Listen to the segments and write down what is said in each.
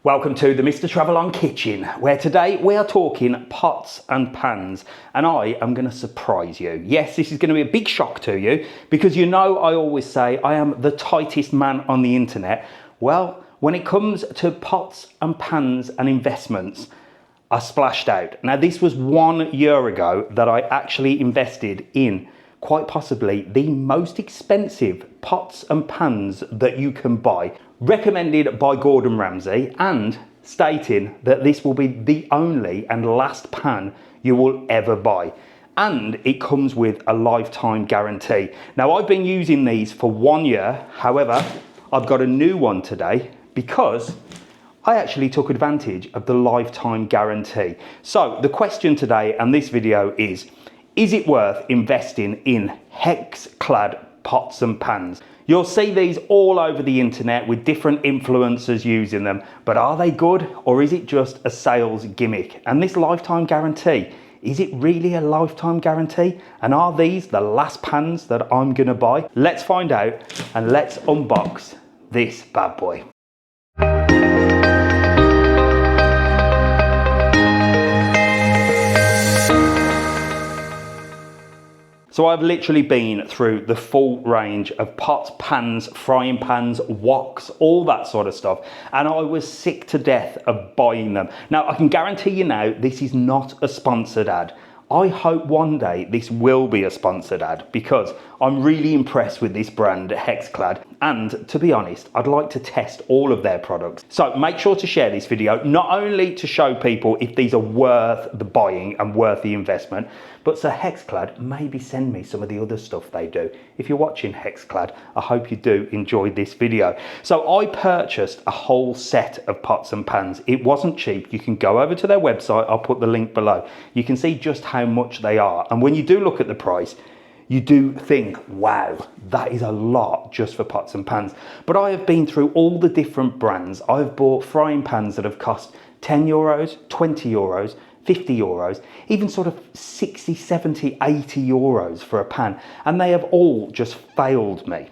Welcome to the Mr. Travel On Kitchen, where today we are talking pots and pans, and I am going to surprise you. Yes, this is going to be a big shock to you, because you know I always say I am the tightest man on the internet. Well, when it comes to pots and pans and investments, I splashed out. Now, this was 1 year ago that I actually invested in quite possibly the most expensive pots and pans that you can buy, recommended by Gordon Ramsay, and stating that this will be the only and last pan you will ever buy. And it comes with a lifetime guarantee. Now, I've been using these for 1 year. However, I've got a new one today because I actually took advantage of the lifetime guarantee. So the question today and this video is it worth investing in HexClad pots and pans? You'll see these all over the internet with different influencers using them, but are they good, or is it just a sales gimmick? And this lifetime guarantee, is it really a lifetime guarantee? And are these the last pans that I'm gonna buy? Let's find out, and let's unbox this bad boy. So I've literally been through the full range of pots, pans, frying pans, woks, all that sort of stuff. And I was sick to death of buying them. Now, I can guarantee you now, this is not a sponsored ad. I hope one day this will be a sponsored ad, because I'm really impressed with this brand, HexClad. And to be honest, I'd like to test all of their products. So make sure to share this video, not only to show people if these are worth the buying and worth the investment, but so HexClad maybe send me some of the other stuff they do. If you're watching HexClad, I hope you do enjoy this video. So I purchased a whole set of pots and pans. It wasn't cheap. You can go over to their website. I'll put the link below. You can see just how much they are. And when you do look at the price, you do think, wow, that is a lot just for pots and pans. But I have been through all the different brands. I've bought frying pans that have cost 10 euros, 20 euros, 50 euros, even sort of 60, 70, 80 euros for a pan. And they have all just failed me.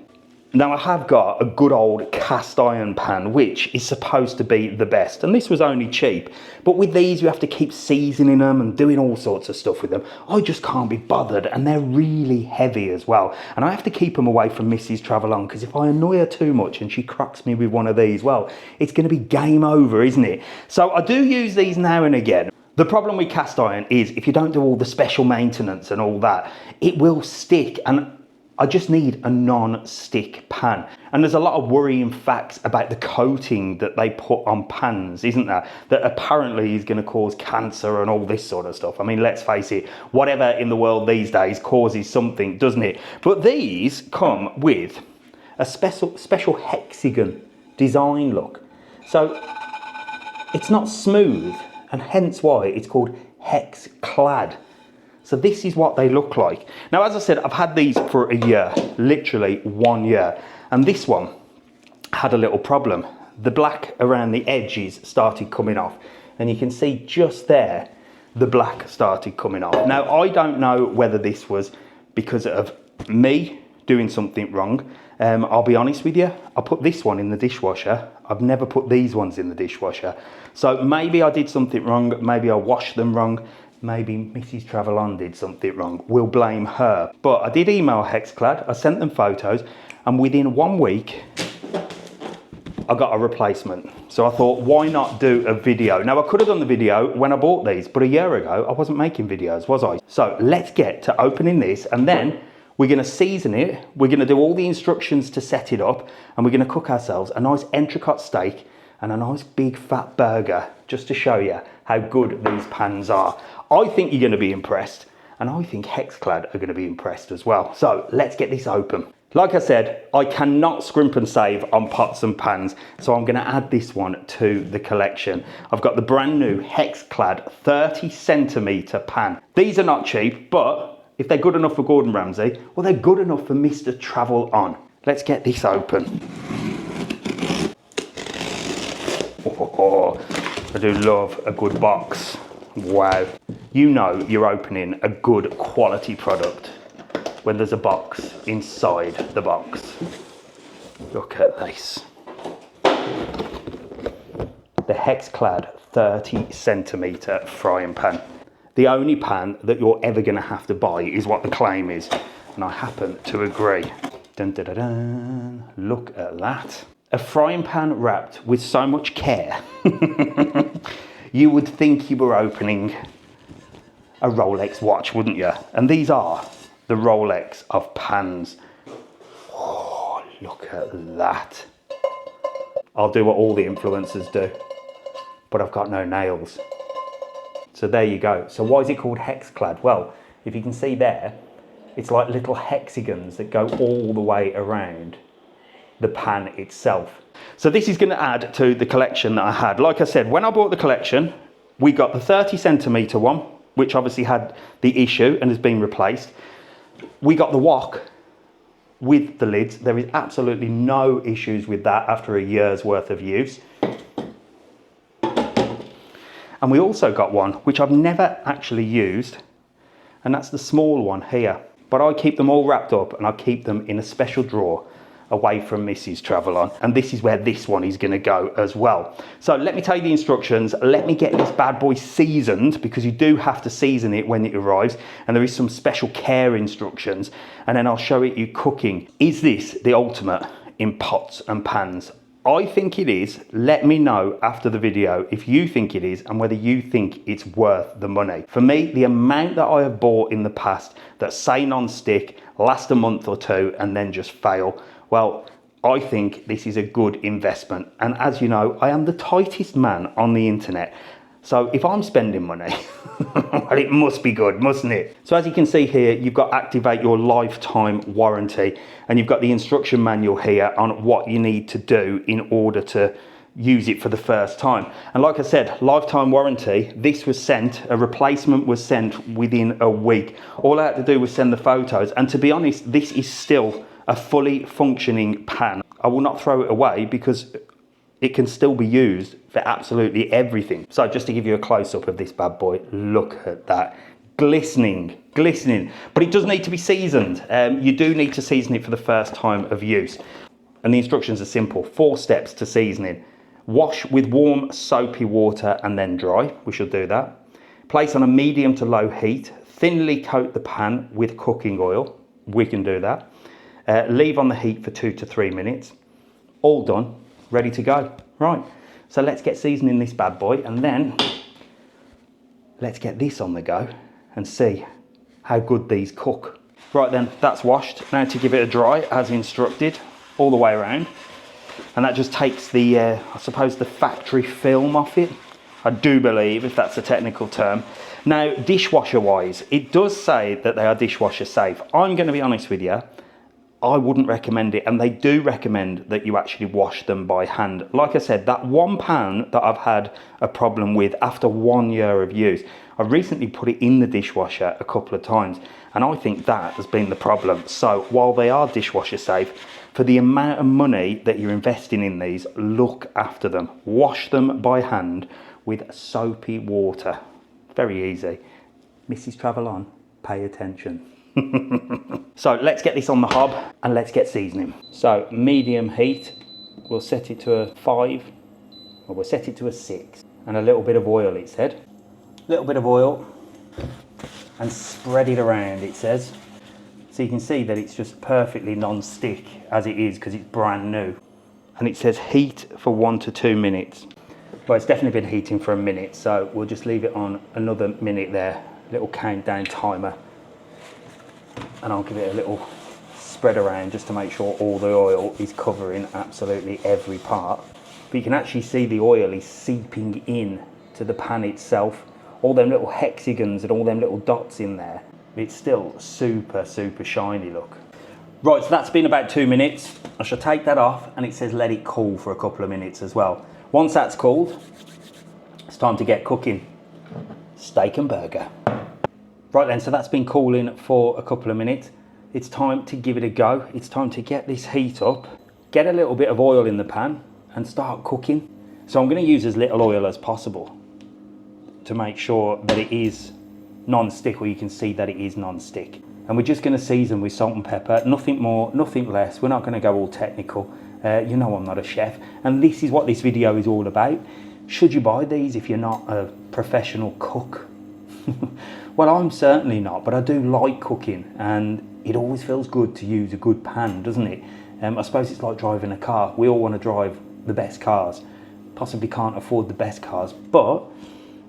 Now, I have got a good old cast iron pan, which is supposed to be the best. And this was only cheap. But with these, you have to keep seasoning them and doing all sorts of stuff with them. I just can't be bothered. And they're really heavy as well. And I have to keep them away from Mrs. Travel On, because if I annoy her too much and she cracks me with one of these, well, it's going to be game over, isn't it? So I do use these now and again. The problem with cast iron is if you don't do all the special maintenance and all that, it will stick. And I just need a non-stick pan. And there's a lot of worrying facts about the coating that they put on pans, isn't there? That apparently is going to cause cancer and all this sort of stuff. I mean, let's face it, whatever in the world these days causes something, doesn't it? But these come with a special hexagon design look. So it's not smooth, and hence why it's called HexClad. So this is what they look like. Now, as I said, I've had these for a year, literally 1 year. And this one had a little problem. The black around the edges started coming off. And you can see just there, the black started coming off. Now, I don't know whether this was because of me doing something wrong. I'll be honest with you, I put this one in the dishwasher. I've never put these ones in the dishwasher. So maybe I did something wrong. Maybe I washed them wrong. Maybe Mrs. Travel On did something wrong. We'll blame her. But I did email HexClad. I sent them photos. And within 1 week, I got a replacement. So I thought, why not do a video? Now, I could have done the video when I bought these. But a year ago, I wasn't making videos, was I? So let's get to opening this. And then we're going to season it. We're going to do all the instructions to set it up. And we're going to cook ourselves a nice entrecôte steak and a nice big fat burger, just to show you how good these pans are. I think you're going to be impressed, and I think HexClad are going to be impressed as well. So let's get this open. Like I said, I cannot scrimp and save on pots and pans, so I'm going to add this one to the collection. I've got the brand new HexClad 30 centimetre pan. These are not cheap, but if they're good enough for Gordon Ramsay, well, they're good enough for Mr. Travel On. Let's get this open. Oh, I do love a good box. Wow. You know you're opening a good quality product when there's a box inside the box. Look at this. the HexClad 30cm frying pan. The only pan that you're ever going to have to buy is what the claim is, and I happen to agree. Dun, dun, dun, dun. Look at that. A frying pan wrapped with so much care. You would think you were opening a Rolex watch, wouldn't you? And these are the Rolex of pans. Oh, look at that. I'll do what all the influencers do, but I've got no nails. So there you go. So why is it called HexClad? Well, if you can see there, it's like little hexagons that go all the way around the pan itself. So this is going to add to the collection that I had. Like I said, when I bought the collection, we got the 30cm one, which obviously had the issue and has been replaced. We got the wok with the lids. There is absolutely no issues with that after a year's worth of use. And we also got one, which I've never actually used, and that's the small one here. But I keep them all wrapped up and I keep them in a special drawer away from Mrs. Travel On. And this is where this one is going to go as well. So let me tell you the instructions. Let me get this bad boy seasoned, because you do have to season it when it arrives. And there is some special care instructions. And then I'll show you cooking. Is this the ultimate in pots and pans? I think it is. Let me know after the video if you think it is and whether you think it's worth the money. For me, the amount that I have bought in the past that say non-stick, last a month or two and then just fail, well, I think this is a good investment. And as you know, I am the tightest man on the internet. So if I'm spending money, well, it must be good, mustn't it? So as you can see here, you've got activate your lifetime warranty, and you've got the instruction manual here on what you need to do in order to use it for the first time. And like I said, lifetime warranty, this was sent, a replacement was sent within a week. All I had to do was send the photos. And to be honest, this is still a fully functioning pan. I will not throw it away because it can still be used for absolutely everything. So just to give you a close-up of this bad boy, look at that. Glistening, glistening. But it does need to be seasoned. You do need to season it for the first time of use. And the instructions are simple. 4 steps to seasoning. Wash with warm soapy water and then dry. We should do that. Place on a medium to low heat. Thinly coat the pan with cooking oil. We can do that. Leave on the heat for 2 to 3 minutes. All done. Ready to go. Right, so let's get seasoning this bad boy, and then let's get this on the go and see how good these cook. Right then, that's washed. Now to give it a dry as instructed all the way around, and that just takes the I suppose the factory film off it, I do believe, if that's a technical term. Now dishwasher wise, it does say that they are dishwasher safe. I'm going to be honest with you, I wouldn't recommend it, and they do recommend that you actually wash them by hand. Like I said, that one pan that I've had a problem with after 1 year of use, I recently put it in the dishwasher a couple of times, and I think that has been the problem. So while they are dishwasher safe, for the amount of money that you're investing in these, look after them. Wash them by hand with soapy water. Very easy. Mrs. Travel On, pay attention. So let's get this on the hob and let's get seasoning. So medium heat, we'll set it to a 5, or we'll set it to a 6. And a little bit of oil, it said. A little bit of oil and spread it around, it says. So you can see that it's just perfectly non-stick as it is because it's brand new. And it says heat for 1 to 2 minutes. Well, it's definitely been heating for a minute, so we'll just leave it on another minute there. Little countdown timer. And I'll give it a little spread around just to make sure all the oil is covering absolutely every part. But you can actually see the oil is seeping in to the pan itself. All them little hexagons and all them little dots in there. It's still super, super shiny, look. Right, so that's been about 2 minutes. I shall take that off, and it says let it cool for a couple of minutes as well. Once that's cooled, it's time to get cooking. Steak and burger. Right then, so that's been cooling for a couple of minutes. It's time to give it a go. It's time to get this heat up, get a little bit of oil in the pan and start cooking. So I'm going to use as little oil as possible to make sure that it is non-stick, or you can see that it is non-stick. And we're just going to season with salt and pepper, nothing more, nothing less. We're not going to go all technical. You know I'm not a chef, and this is what this video is all about. Should you buy these if you're not a professional cook? Well, I'm certainly not, but I do like cooking, and it always feels good to use a good pan, doesn't it? I suppose it's like driving a car. We all want to drive the best cars. Possibly can't afford the best cars, but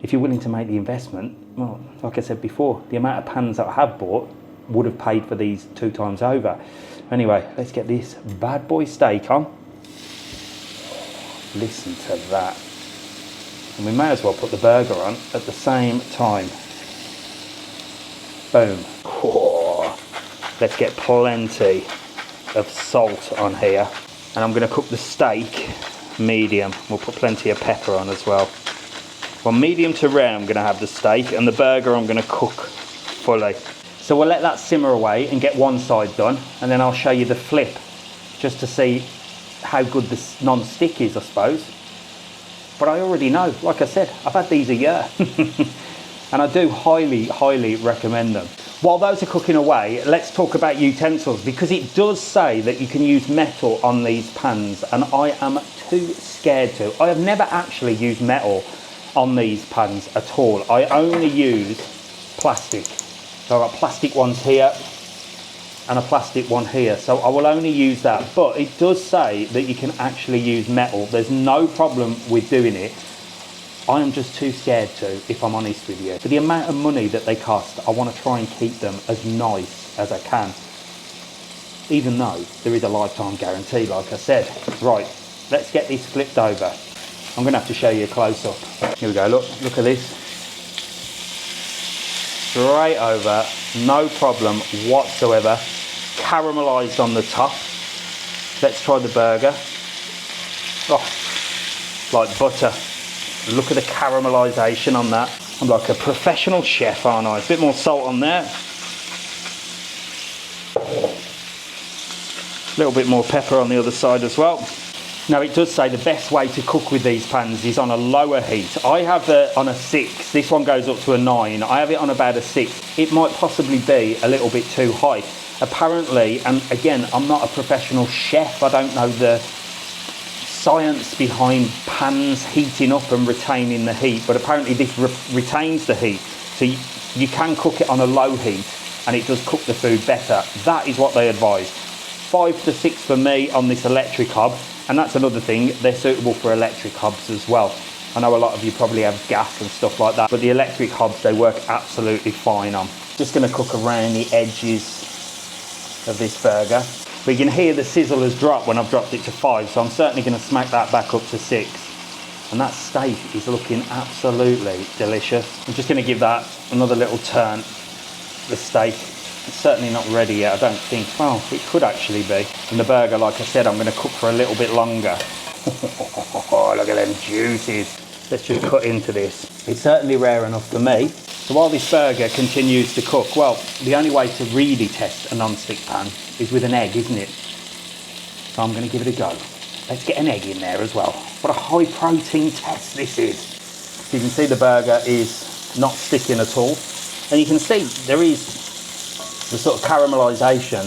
if you're willing to make the investment, well, like I said before, the amount of pans that I have bought would have paid for these 2 times over. Anyway, let's get this bad boy steak on. Listen to that. And we may as well put the burger on at the same time. Boom. Oh, let's get plenty of salt on here. And I'm going to cook the steak medium. We'll put plenty of pepper on as well. Well, medium to rare I'm going to have the steak, and the burger I'm going to cook fully. So we'll let that simmer away and get one side done, and then I'll show you the flip just to see how good this non-stick is, I suppose. But I already know, like I said, I've had these a year. And I do highly recommend them. While those are cooking away, let's talk about utensils, because it does say that you can use metal on these pans, and I am too scared to. I have never actually used metal on these pans at all. I only use plastic. So I've got plastic ones here and a plastic one here, so I will only use that. But it does say that you can actually use metal. There's no problem with doing it. I am just too scared to, if I'm honest with you. For the amount of money that they cost, I want to try and keep them as nice as I can, even though there is a lifetime guarantee, like I said. Right, let's get this flipped over. I'm going to have to show you a close-up. Here we go, look at this. Straight over, no problem whatsoever. Caramelised on the top. Let's try the burger. Oh, like butter. Look at the caramelisation on that. I'm like a professional chef, aren't I? A bit more salt on there. A little bit more pepper on the other side as well. Now, it does say the best way to cook with these pans is on a lower heat. I have it on a 6. This one goes up to a 9. I have it on about a 6. It might possibly be a little bit too high. Apparently, and again, I'm not a professional chef. I don't know the science behind pans heating up and retaining the heat, but apparently this retains the heat. So you can cook it on a low heat and it does cook the food better. That is what they advise. 5 to 6 for me on this electric hob. And that's another thing, they're suitable for electric hobs as well. I know a lot of you probably have gas and stuff like that, but the electric hobs, they work absolutely fine on. Just gonna cook around the edges of this burger. But you can hear the sizzle has dropped when I've dropped it to 5, so I'm certainly gonna smack that back up to 6. And that steak is looking absolutely delicious. I'm just gonna give that another little turn. The steak, it's certainly not ready yet, I don't think. Well, it could actually be. And the burger, like I said, I'm gonna cook for a little bit longer. Oh, look at them juices. Let's just cut into this. It's certainly rare enough for me. So while this burger continues to cook, well, the only way to really test a non-stick pan is with an egg, isn't it? So I'm gonna give it a go. Let's get an egg in there as well. What a high protein test this is. So you can see the burger is not sticking at all. And you can see there is the sort of caramelisation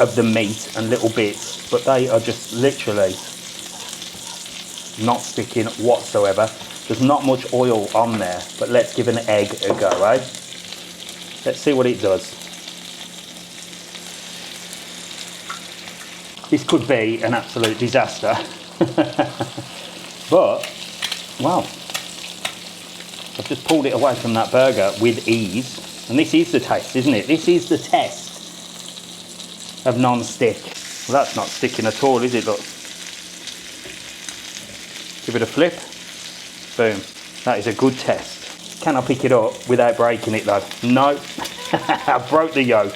of the meat and little bits, but they are just literally not sticking whatsoever. There's not much oil on there, but let's give an egg a go, eh? Let's see what it does. This could be an absolute disaster. But, wow. I've just pulled it away from that burger with ease. And this is the test, isn't it? This is the test of non-stick. Well, that's not sticking at all, is it? Look. Give it a flip. Boom. That is a good test. Can I pick it up without breaking it though? No. I broke the yolk.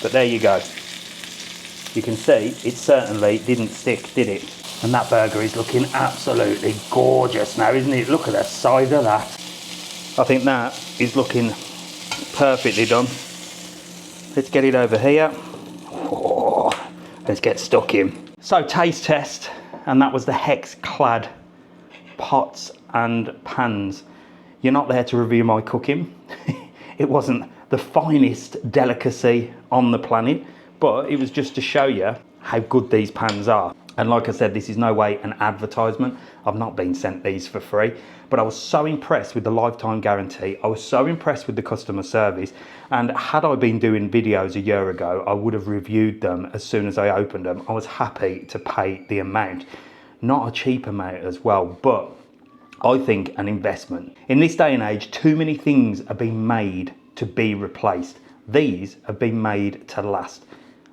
But there you go. You can see it certainly didn't stick, did it? And that burger is looking absolutely gorgeous now, isn't it? Look at the size of that. I think that is looking perfectly done. Let's get it over here. Oh, let's get stuck in. So taste test, and that was the HexClad pots and pans. You're not there to review my cooking. It wasn't the finest delicacy on the planet, but it was just to show you how good these pans are. And like I said, this is no way an advertisement. I've not been sent these for free, but I was so impressed with the lifetime guarantee. I was so impressed with the customer service. And had I been doing videos a year ago, I would have reviewed them as soon as I opened them. I was happy to pay the amount. Not a cheap amount as well, but I think an investment. In this day and age, too many things are being made to be replaced. These have been made to last.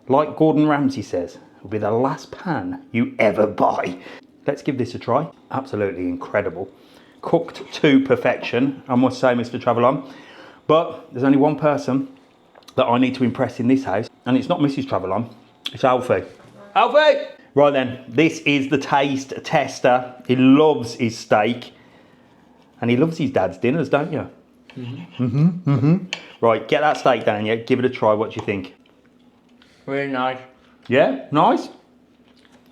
Like Gordon Ramsay says, will be the last pan you ever buy. Let's give this a try. Absolutely incredible. Cooked to perfection, I must say, Mr. Travelon. But there's only one person that I need to impress in this house, and it's not Mrs. Travelon, it's Alfie. Alfie! Right then, this is the taste tester. He loves his steak, and he loves his dad's dinners, don't you? Right, get that steak down, yeah? Give it a try, what do you think? Really nice. Yeah, nice.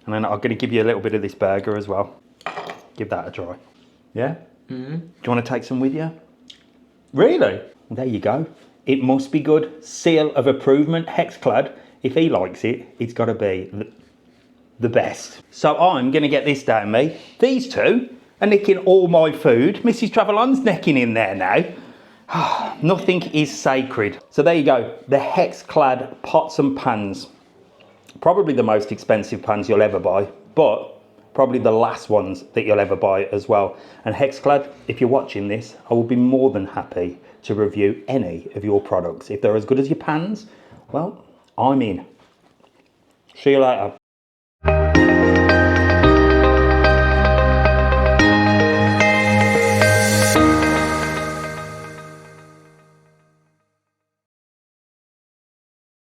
And then I'm going to give you a little bit of this burger as well. Give that a try. Yeah? Do you want to take some with you? Really? There you go. It must be good. Seal of approval, HexClad. If he likes it, it's got to be the best. So I'm going to get this down me. These two are nicking all my food. Mrs. Travelon's necking in there now. Nothing is sacred. So there you go. The HexClad pots and pans. Probably the most expensive pans you'll ever buy, but probably the last ones that you'll ever buy as well. And HexClad, if you're watching this, I will be more than happy to review any of your products. If they're as good as your pans, well, I'm in. See you later.